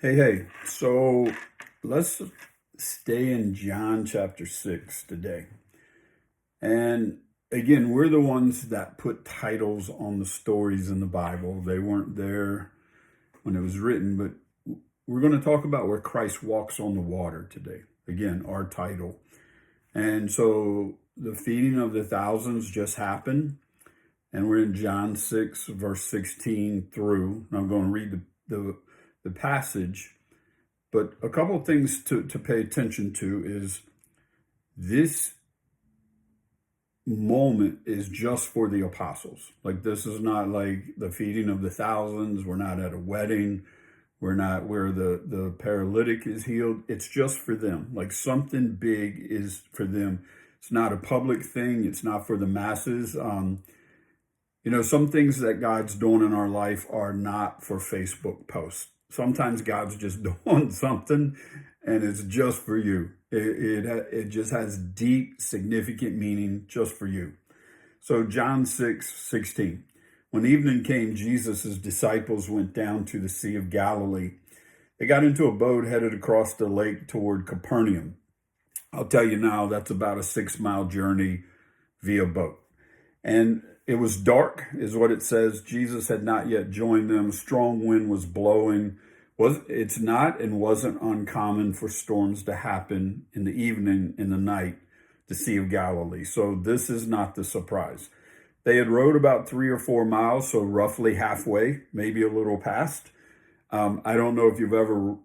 Hey. So let's stay in John chapter 6 today. And again, we're the ones that put titles on the stories in the Bible. They weren't there when it was written, but we're going to talk about where Christ walks on the water today. Again, our title. And so the feeding of the thousands just happened. And we're in John 6, verse 16 through. And I'm going to read the passage. But a couple of things to pay attention to is this moment is just for the apostles. Like, this is not like the feeding of the thousands. We're not at a wedding. We're not where the paralytic is healed. It's just for them. Like, something big is for them. It's not a public thing. It's not for the masses. Some things that God's doing in our life are not for Facebook posts. Sometimes God's just doing something and it's just for you. It just has deep, significant meaning just for you. So John 6:16. When evening came, Jesus' disciples went down to the Sea of Galilee. They got into a boat headed across the lake toward Capernaum. I'll tell you now, that's about a 6-mile journey via boat. And it was dark, is what it says. Jesus had not yet joined them. A strong wind was blowing. It's not and wasn't uncommon for storms to happen in the evening, in the night, the Sea of Galilee. So this is not the surprise. They had rowed about 3 or 4 miles, so roughly halfway, maybe a little past. I don't know if you've ever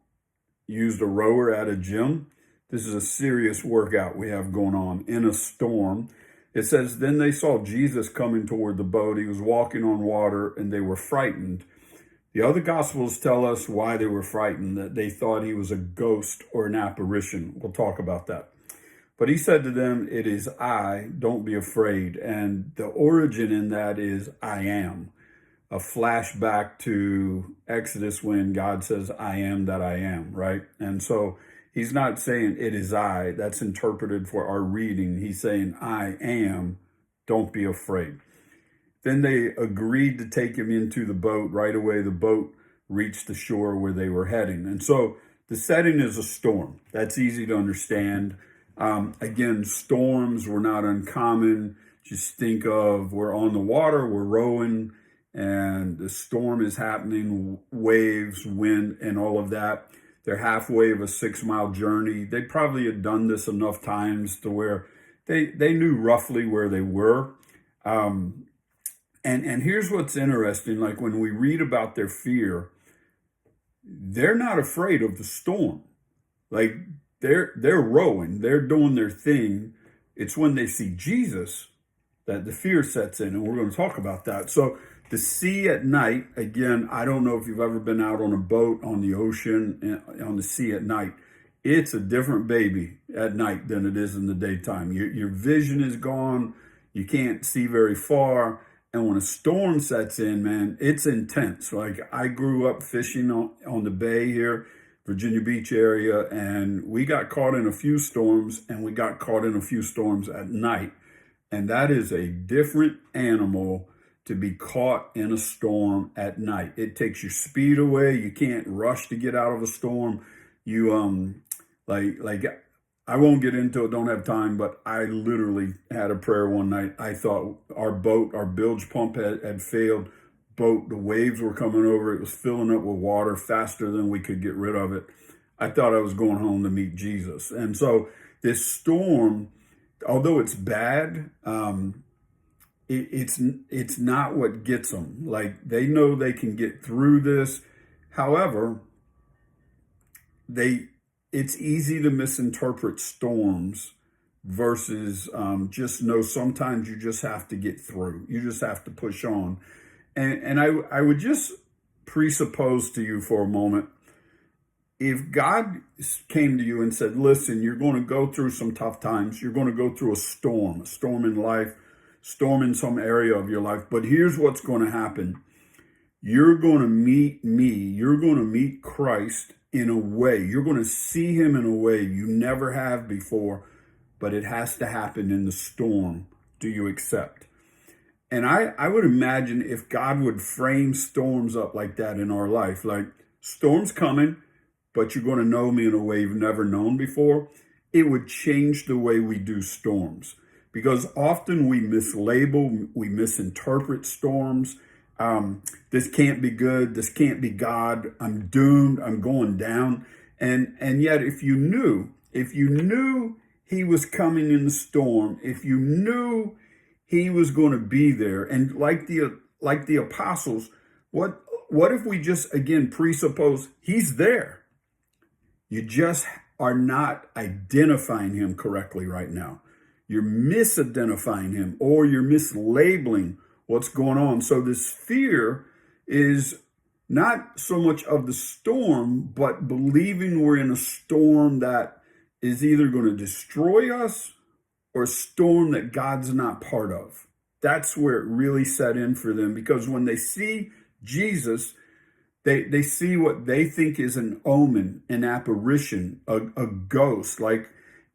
used a rower at a gym. This is a serious workout we have going on in a storm. It says, then they saw Jesus coming toward the boat. He was walking on water and they were frightened. The other gospels tell us why they were frightened, that they thought he was a ghost or an apparition. We'll talk about that. But he said to them, it is I, don't be afraid. And the origin in that is I am. A flashback to Exodus when God says, I am that I am, right? And so he's not saying it is I. That's interpreted for our reading. He's saying I am, don't be afraid. Then they agreed to take him into the boat. Right away, the boat reached the shore where they were heading. And so the setting is a storm. That's easy to understand. Again, storms were not uncommon. Just think of, we're on the water, we're rowing, and the storm is happening, waves, wind, and all of that. They're halfway of a 6-mile journey. They probably had done this enough times to where they knew roughly where they were. And here's what's interesting. Like, when we read about their fear, they're not afraid of the storm. Like, they're rowing, they're doing their thing. It's when they see Jesus that the fear sets in, and we're going to talk about that. So the sea at night, again, I don't know if you've ever been out on a boat on the ocean, on the sea at night. It's a different baby at night than it is in the daytime. Your vision is gone. You can't see very far. And when a storm sets in, man, it's intense. Like, I grew up fishing on the bay here, Virginia Beach area, and we got caught in a few storms, and we got caught in a few storms at night. And that is a different animal to be caught in a storm at night. It takes your speed away. You can't rush to get out of a storm. You like I won't get into it, don't have time, but I literally had a prayer one night. I thought our bilge pump had failed. The waves were coming over. It was filling up with water faster than we could get rid of it. I thought I was going home to meet Jesus. And so this storm, although it's bad, it's not what gets them. Like, they know they can get through this. However, it's easy to misinterpret storms versus just know sometimes you just have to get through. You just have to push on. And I would just presuppose to you for a moment, if God came to you and said, listen, you're going to go through some tough times. You're going to go through a storm in life, storm in some area of your life. But here's what's going to happen. You're going to meet me. You're going to meet Christ in a way. You're going to see him in a way you never have before, but it has to happen in the storm. Do you accept? And I would imagine if God would frame storms up like that in our life, like, storms coming, but you're going to know me in a way you've never known before, it would change the way we do storms. Because often we mislabel, we misinterpret storms. This can't be good. This can't be God. I'm doomed. I'm going down. And yet, if you knew he was coming in the storm, if you knew he was going to be there, and like the apostles, what if we just again presuppose he's there? You just are not identifying him correctly right now. You're misidentifying him, or you're mislabeling what's going on. So this fear is not so much of the storm, but believing we're in a storm that is either going to destroy us or a storm that God's not part of. That's where it really set in for them, because when they see Jesus, they see what they think is an omen, an apparition, a ghost.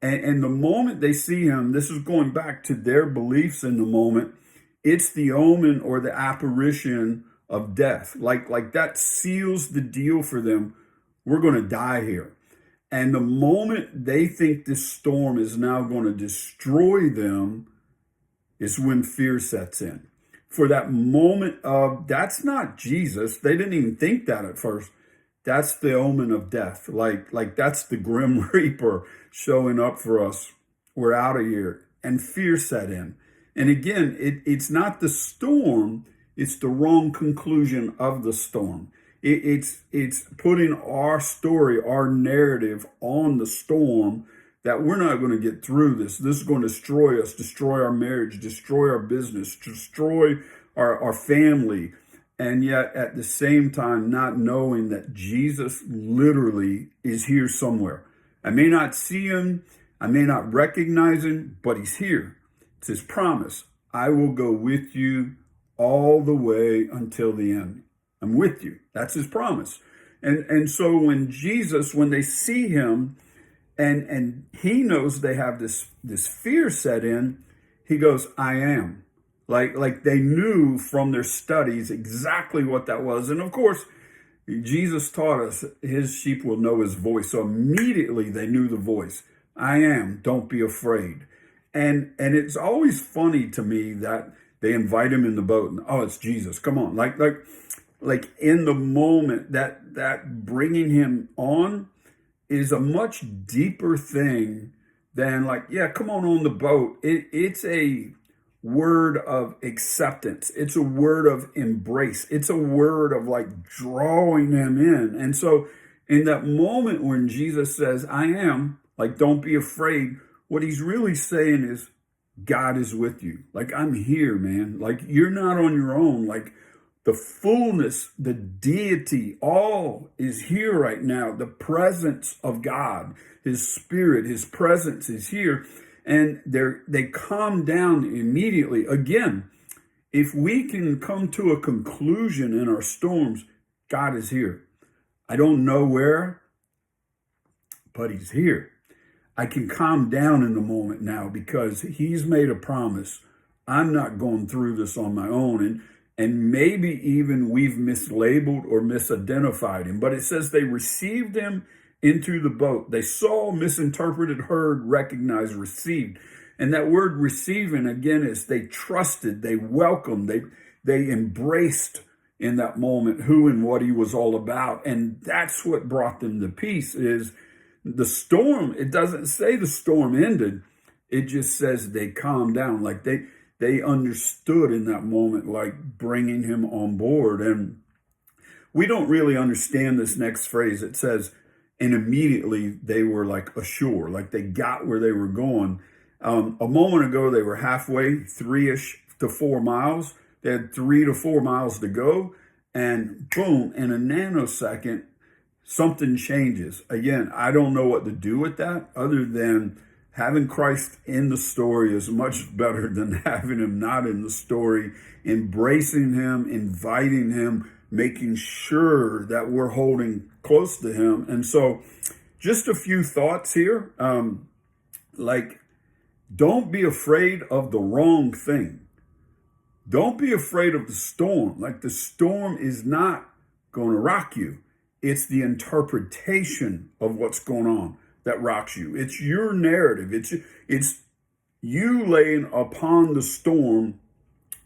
And the moment they see him, this is going back to their beliefs in the moment, it's the omen or the apparition of death. Like that seals the deal for them. We're going to die here. And the moment they think this storm is now going to destroy them is when fear sets in. For that moment of, that's not Jesus. They didn't even think that at first. That's the omen of death. Like that's the grim reaper showing up for us. We're out of here. And fear set in. And again, it's not the storm. It's the wrong conclusion of the storm. It's putting our story, our narrative on the storm, that we're not going to get through this. This is going to destroy us, destroy our marriage, destroy our business, destroy our family. And yet at the same time, not knowing that Jesus literally is here somewhere. I may not see him, I may not recognize him, but he's here. It's his promise. I will go with you all the way until the end. I'm with you. That's his promise. And so when they see him, and he knows they have this fear set in, he goes, I am. Like they knew from their studies exactly what that was. And of course, Jesus taught us his sheep will know his voice. So immediately they knew the voice. I am, don't be afraid. And it's always funny to me that they invite him in the boat and, oh, it's Jesus. Come on. Like in the moment that bringing him on is a much deeper thing than like, yeah, come on the boat. It's a word of acceptance. It's a word of embrace. It's a word of like drawing them in. And so in that moment when Jesus says, I am, like, don't be afraid, what he's really saying is, God is with you. Like, I'm here, man. Like, you're not on your own. Like, the fullness, the deity, all is here right now. The presence of God, his spirit, his presence is here. And they calm down immediately. Again, if we can come to a conclusion in our storms, God is here. I don't know where, but he's here. I can calm down in the moment now because he's made a promise. I'm not going through this on my own. And maybe even we've mislabeled or misidentified him. But it says they received him into the boat. They saw, misinterpreted, heard, recognized, received. And that word receiving, again, is they trusted, they welcomed, they embraced in that moment who and what he was all about. And that's what brought them to peace. Is the storm. It doesn't say the storm ended. It just says they calmed down. Like they understood in that moment, like bringing him on board. And we don't really understand this next phrase. It says, and immediately they were like ashore, like they got where they were going. A moment ago, they were halfway, 3-ish to 4 miles. They had 3 to 4 miles to go. And boom, in a nanosecond, something changes. Again, I don't know what to do with that other than having Christ in the story is much better than having him not in the story, embracing him, inviting him, making sure that we're holding close to him. And so just a few thoughts here. Don't be afraid of the wrong thing. Don't be afraid of the storm. Like, the storm is not going to rock you. It's the interpretation of what's going on that rocks you. It's your narrative. It's you laying upon the storm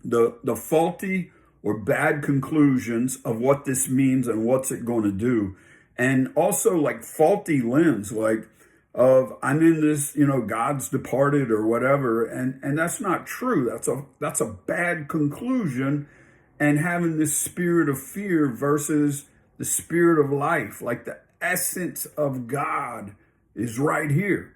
the faulty or bad conclusions of what this means and what's it going to do. And also like faulty lens, like of I'm in this, God's departed or whatever. And that's not true. That's a bad conclusion. And having this spirit of fear versus the spirit of life, like the essence of God is right here.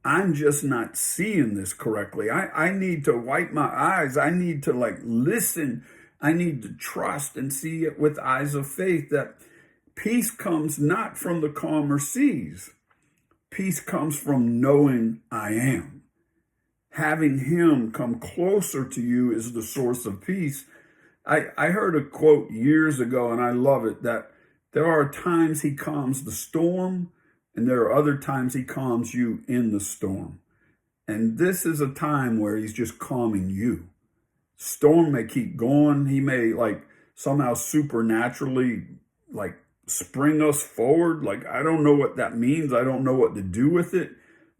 I'm just not seeing this correctly. I need to wipe my eyes. I need to listen. I need to trust and see it with eyes of faith that peace comes not from the calmer seas. Peace comes from knowing I am. Having him come closer to you is the source of peace. I heard a quote years ago, and I love it, that there are times he calms the storm, and there are other times he calms you in the storm. And this is a time where he's just calming you. Storm may keep going. He may somehow supernaturally spring us forward. I don't know what that means. I don't know what to do with it.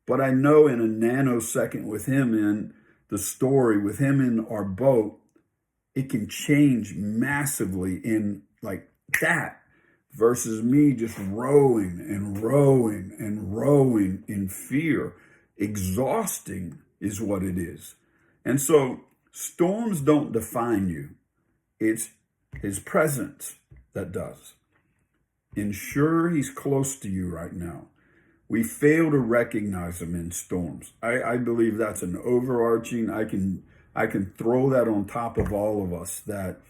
But I know in a nanosecond with him in the story, with him in our boat, it can change massively in that versus me just rowing and rowing and rowing in fear. Exhausting is what it is. And so storms don't define you. It's his presence that does. Ensure he's close to you right now. We fail to recognize him in storms. I believe that's an overarching, I can throw that on top of all of us, that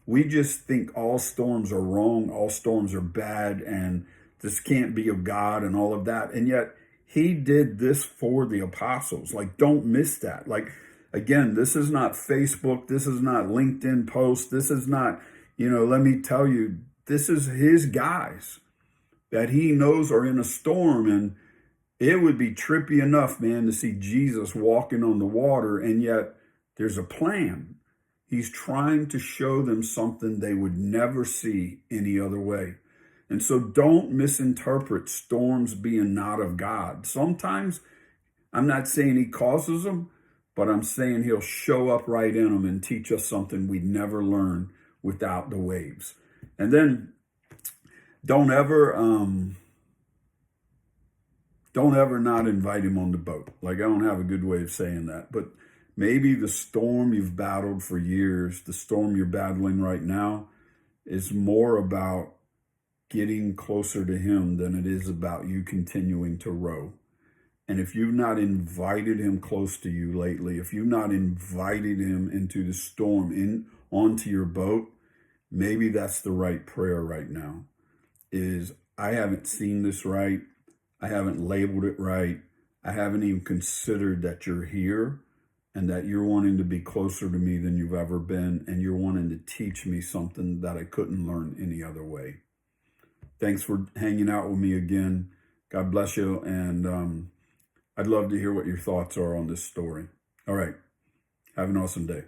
we just think all storms are wrong, all storms are bad, and this can't be of God and all of that. And yet he did this for the apostles. Don't miss that. Again, this is not Facebook. This is not LinkedIn post. This is not, let me tell you, this is his guys that he knows are in a storm. And it would be trippy enough, man, to see Jesus walking on the water. And yet there's a plan. He's trying to show them something they would never see any other way. And so don't misinterpret storms being not of God. Sometimes, I'm not saying he causes them, but I'm saying he'll show up right in them and teach us something we'd never learn without the waves. And then don't ever not invite him on the boat. I don't have a good way of saying that, but maybe the storm you've battled for years, the storm you're battling right now, is more about getting closer to him than it is about you continuing to row. And if you've not invited him close to you lately, if you've not invited him into the storm, onto your boat, maybe that's the right prayer right now. Is I haven't seen this right. I haven't labeled it right. I haven't even considered that you're here and that you're wanting to be closer to me than you've ever been. And you're wanting to teach me something that I couldn't learn any other way. Thanks for hanging out with me again. God bless you. And I'd love to hear what your thoughts are on this story. All right. Have an awesome day.